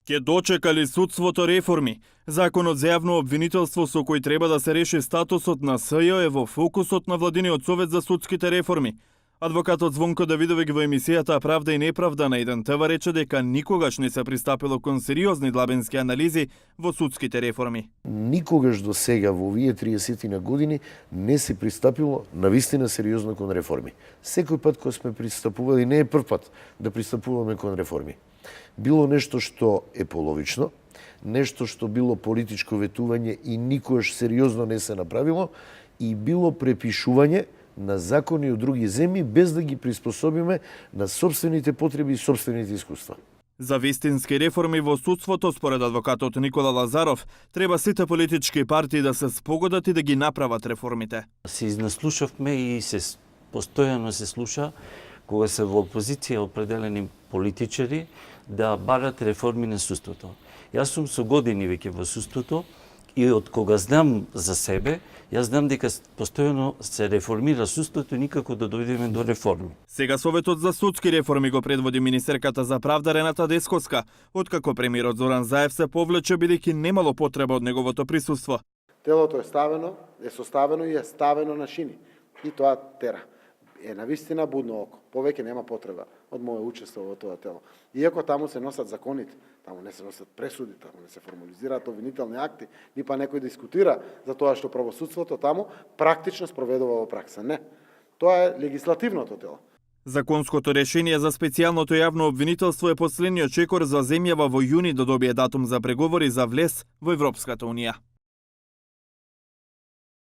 Ке дочека ли судството реформи? Законот за јавно обвинителство со кој треба да се реши статусот на СЈ е во фокусот на Владиниот совет за судските реформи. Адвокатот Звонко Давидовиќ во емисијата Правда и неправда на 1 ТВ рече дека никогаш не се пристапило кон сериозни длабенски анализи во судските реформи. Никогаш до сега во овие 30 на години не се пристапило на вистина сериозно кон реформи. Секој пат кога сме пристапували, не е прв пат да пристапуваме кон реформи. Било нешто што е половично, нешто што било политичко ветување и никогаш сериозно не се направило, и било препишување на закони од други земји без да ги приспособиме на собствените потреби и собствените искуства. За вистински реформи во судството, според адвокатот Никола Лазаров, треба сите политички партии да се спогодат и да ги направат реформите. Се изнаслушавме и постојано се слуша кога се во опозиција определени политичари да барат реформи на судството. Јас сум со години веќе во судството и од кога знам за себе, јас знам дека постојано се реформира судството и никако да дојдеме до реформи. Сега Советот за судски реформи го предводи министерката за правда Рената Десковска, откако премиерот Зоран Заев се повлече бидејќи немало потреба од неговото присуство. Телото е составено и е ставено на шини. И тоа тера. Е навистина будно око. Повеќе нема потреба од моје учество во тоа тело. Иако таму се носат законите, таму не се носат пресуди, таму не се формализираат обвинителни акти, ни па некој дискутира за тоа што правосудството таму практично спроведува во пракса. Не. Тоа е легислативното тело. Законското решение за специјалното јавно обвинителство е последниот чекор за земјава во јуни да добие датум за преговори за влез во Европската унија.